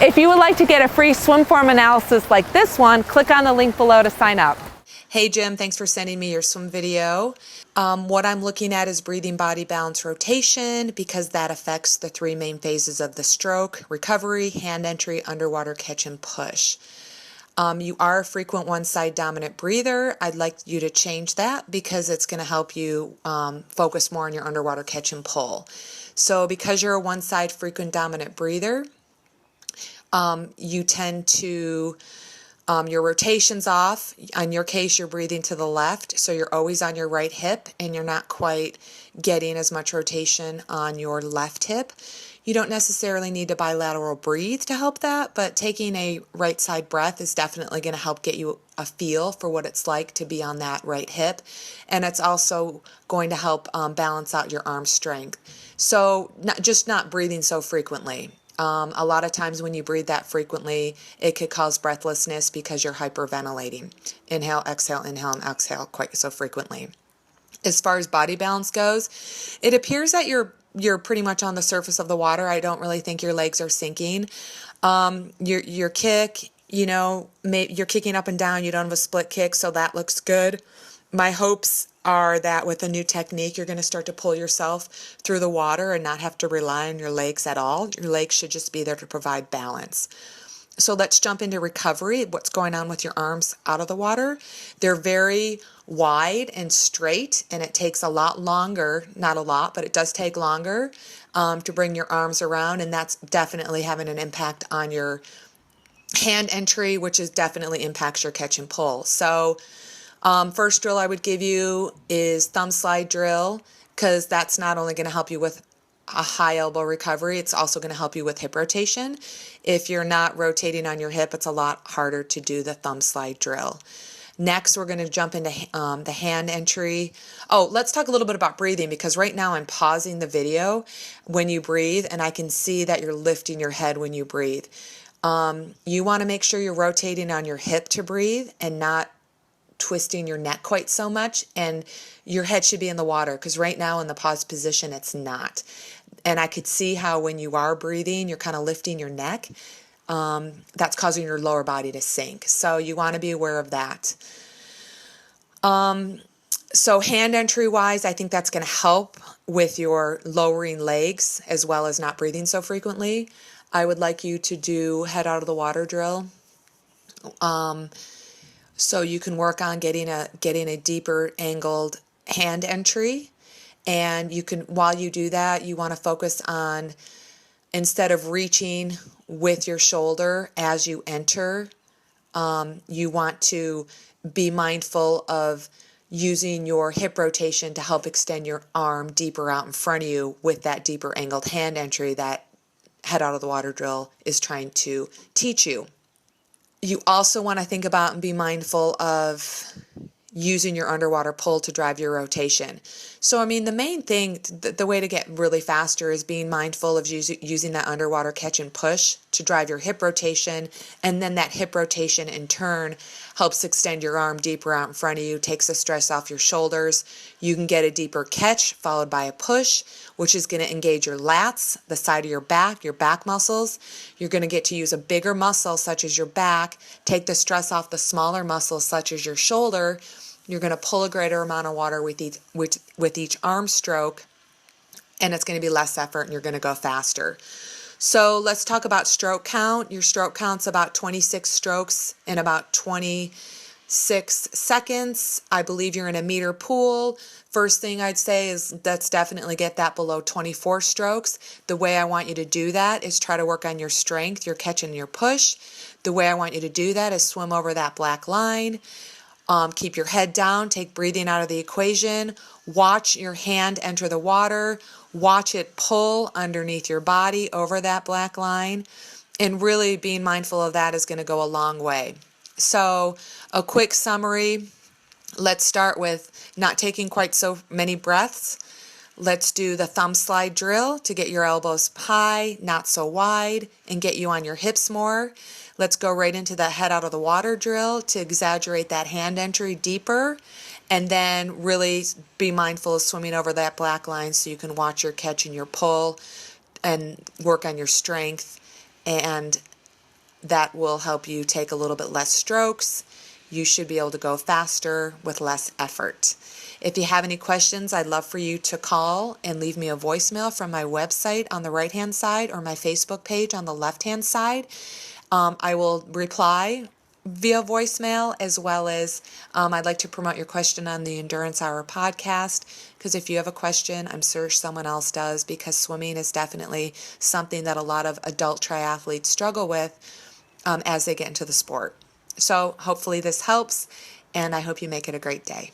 If you would like to get a free swim form analysis like this one, click on the link below to sign up. Hey Jim, thanks for sending me your swim video. What I'm looking at is breathing, body balance, rotation, because that affects the three main phases of the stroke: recovery, hand entry, underwater catch, and push. You are a frequent one-side dominant breather. I'd like you to change that because it's going to help you focus more on your underwater catch and pull. So because you're a one-side frequent dominant breather, you tend to, your rotation's off. In your case, you're breathing to the left, so you're always on your right hip, and you're not quite getting as much rotation on your left hip. You don't necessarily need to bilateral breathe to help that, but taking a right side breath is definitely going to help get you a feel for what it's like to be on that right hip, and it's also going to help balance out your arm strength. So not breathing so frequently. A lot of times when you breathe that frequently, it could cause breathlessness because you're hyperventilating. Inhale, and exhale quite so frequently. As far as body balance goes, it appears that you're pretty much on the surface of the water. I don't really think your legs are sinking. Your kick, you're kicking up and down. You don't have a split kick, so that looks good. My hopes are that with a new technique, you're going to start to pull yourself through the water and not have to rely on your legs at all. Your legs should just be there to provide balance. So let's jump into recovery. What's going on with your arms out of the water? They're very wide and straight, and it takes a lot longer, not a lot, but it does take longer to bring your arms around, and that's definitely having an impact on your hand entry, which is definitely impacts your catch and pull. So first drill I would give you is thumb slide drill, because that's not only going to help you with a high elbow recovery, it's also going to help you with hip rotation. If you're not rotating on your hip, it's a lot harder to do the thumb slide drill. Next, we're going to jump into the hand entry. Oh, let's talk a little bit about breathing, because right now I'm pausing the video when you breathe, and I can see that you're lifting your head when you breathe. You want to make sure you're rotating on your hip to breathe and not twisting your neck quite so much, and your head should be in the water, because right now in the paused position it's not. And I could see how when you are breathing you're kind of lifting your neck. That's causing your lower body to sink, so you want to be aware of that. So hand entry wise, I think that's going to help with your lowering legs as well as not breathing so frequently. I would like you to do head out of the water drill. So you can work on getting a deeper angled hand entry, and you can, while you do that, you want to focus on, instead of reaching with your shoulder as you enter, you want to be mindful of using your hip rotation to help extend your arm deeper out in front of you with that deeper angled hand entry that head out of the water drill is trying to teach you. You also want to think about and be mindful of using your underwater pull to drive your rotation. So, I mean, the main thing, the way to get really faster is being mindful of using that underwater catch and push to drive your hip rotation, and then that hip rotation in turn helps extend your arm deeper out in front of you, takes the stress off your shoulders. You can get a deeper catch followed by a push, which is going to engage your lats, the side of your back muscles. You're going to get to use a bigger muscle such as your back, take the stress off the smaller muscles such as your shoulder. You're going to pull a greater amount of water with each arm stroke, and it's going to be less effort, and you're going to go faster. So let's talk about stroke count. Your stroke count's about 26 strokes in about 26 seconds. I believe you're in a meter pool. First thing I'd say is let's definitely get that below 24 strokes. The way I want you to do that is try to work on your strength, your catch and your push. The way I want you to do that is swim over that black line. Keep your head down, take breathing out of the equation, watch your hand enter the water, watch it pull underneath your body over that black line, and really being mindful of that is going to go a long way. So a quick summary, let's start with not taking quite so many breaths. Let's do the thumb slide drill to get your elbows high, not so wide, and get you on your hips more. Let's go right into the head out of the water drill to exaggerate that hand entry deeper, and then really be mindful of swimming over that black line so you can watch your catch and your pull and work on your strength and that will help you take a little bit less strokes. You should be able to go faster with less effort. If you have any questions, I'd love for you to call and leave me a voicemail from my website on the right-hand side or my Facebook page on the left-hand side. I will reply via voicemail, as well as I'd like to promote your question on the Endurance Hour podcast, because if you have a question, I'm sure someone else does, because swimming is definitely something that a lot of adult triathletes struggle with as they get into the sport. So hopefully this helps, and I hope you make it a great day.